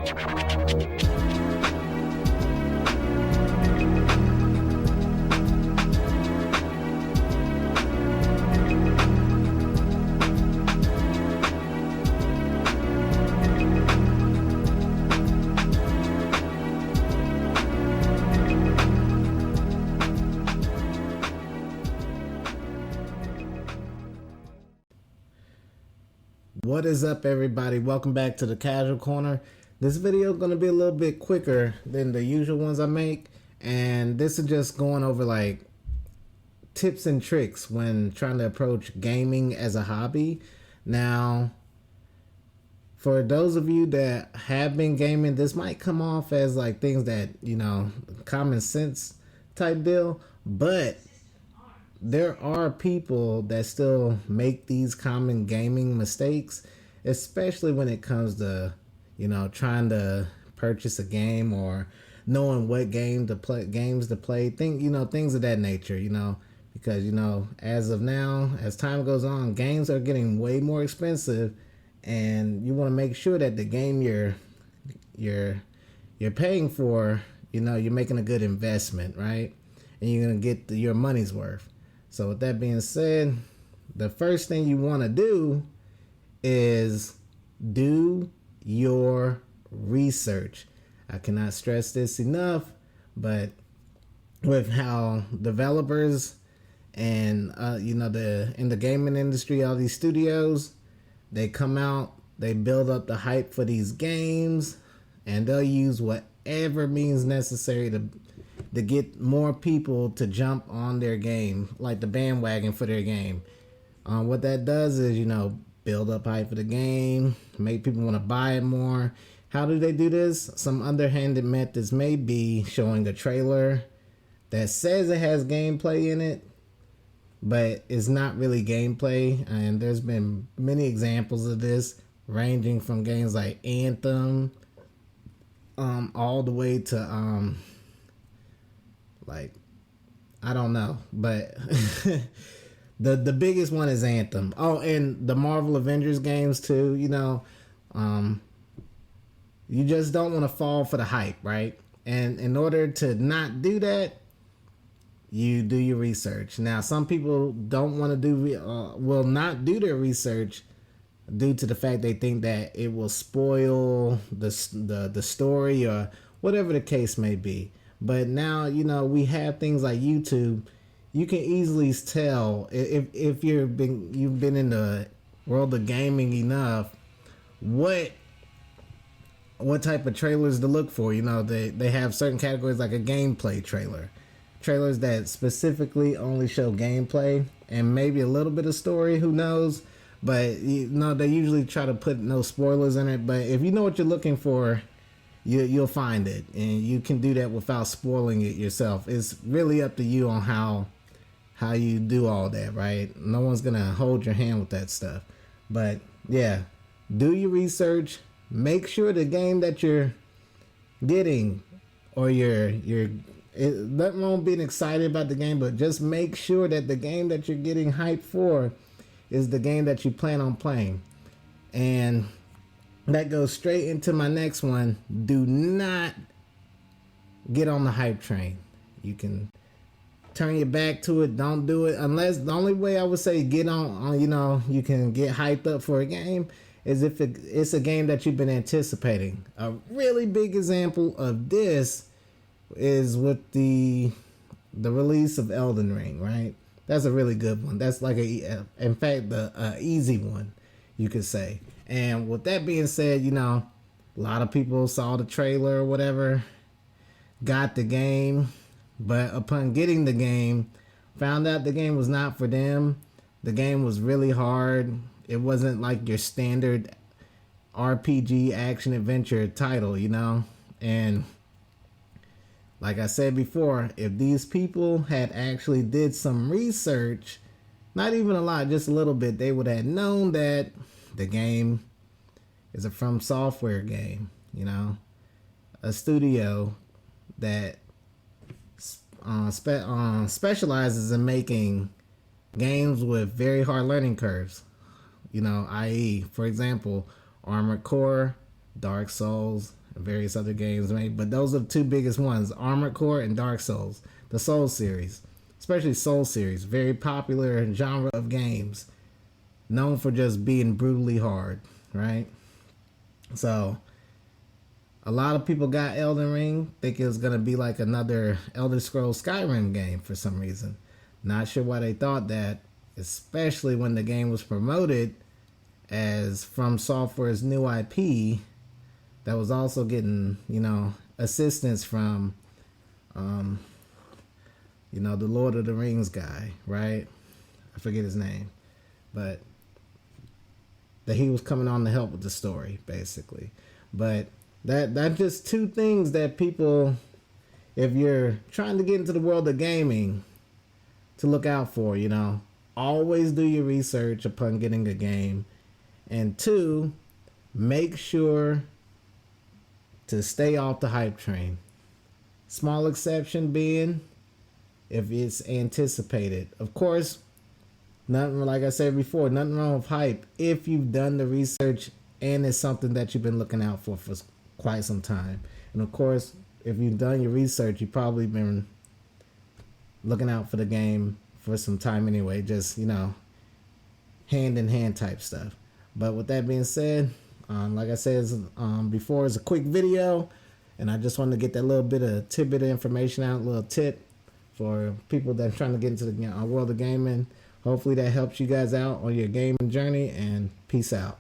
What is up, everybody? Welcome back to the Casual Corner. This video is going to be a little bit quicker than the usual ones I make, and this is just going over like tips and tricks when trying to approach gaming as a hobby. Now, for those of you that have been gaming, this might come off as like things that, you know, common sense type deal, but there are people that still make these common gaming mistakes, especially when it comes to, you know, trying to purchase a game or knowing what games to play, things of that nature, you know, because, you know, as of now, as time goes on, games are getting way more expensive, and you want to make sure that the game you're paying for, you know, you're making a good investment, right? And you're going to get your money's worth. So with that being said, the first thing you want to do is do your research. I cannot stress this enough, but with how developers and in the gaming industry, all these studios, they come out, they build up the hype for these games, and they'll use whatever means necessary to get more people to jump on their game, like the bandwagon for their game. What that does is, you know, build up hype for the game, make people want to buy it more. How do they do this? Some underhanded methods may be showing a trailer that says it has gameplay in it, but it's not really gameplay. And there's been many examples of this, ranging from games like Anthem, all the way to like, I don't know, but the biggest one is Anthem. Oh, and the Marvel Avengers games too, you know. You just don't want to fall for the hype, right? And in order to not do that, you do your research. Now, some people don't want to will not do their research due to the fact they think that it will spoil the story or whatever the case may be. But now, you know, we have things like YouTube. You can easily tell if you've been in the world of gaming enough, what type of trailers to look for. You know, they have certain categories like a gameplay trailer. Trailers that specifically only show gameplay and maybe a little bit of story, who knows. But, you know, they usually try to put no spoilers in it. But if you know what you're looking for, you'll find it, and you can do that without spoiling it yourself. It's really up to you on how you do all that, right? No one's gonna hold your hand with that stuff. But yeah, do your research. Make sure the game that you're getting, or nothing wrong being excited about the game, but just make sure that the game that you're getting hyped for is the game that you plan on playing. And that goes straight into my next one. Do not get on the hype train. You can turn your back to it. Don't do it unless the only way I would say get on, you know, you can get hyped up for a game is if it's a game that you've been anticipating. A really big example of this is with the release of Elden Ring, right? That's a really good one. That's like in fact, the easy one, you could say. And with that being said, you know, a lot of people saw the trailer or whatever, got the game, but upon getting the game, found out the game was not for them. The game was really hard. It wasn't like your standard RPG action adventure title, you know? And like I said before, if these people had actually did some research, not even a lot, just a little bit, they would have known that the game is a From Software game, you know, a studio that specializes in making games with very hard learning curves, you know, i.e., for example, Armored Core, Dark Souls, various other games made, but those are the two biggest ones: Armored Core and Dark Souls. The Soul series, especially Soul series, very popular genre of games, known for just being brutally hard, right? So a lot of people got Elden Ring, think it was gonna be like another Elder Scrolls Skyrim game for some reason. Not sure why they thought that, especially when the game was promoted as From Software's new IP that was also getting, assistance from, the Lord of the Rings guy, right? I forget his name, but that he was coming on to help with the story, basically. But that's just two things that people, if you're trying to get into the world of gaming, to look out for. Always do your research upon getting a game, and two, make sure to stay off the hype train. Small exception being if it's anticipated. Of course, nothing, like I said before, nothing wrong with hype if you've done the research and it's something that you've been looking out for quite some time. And of course, if you've done your research, you've probably been looking out for the game for some time anyway, just, hand in hand type stuff. But with that being said, like I said before, it's a quick video, and I just wanted to get that little bit of tidbit of information out, a little tip for people that are trying to get into the world of gaming. Hopefully that helps you guys out on your gaming journey, and peace out.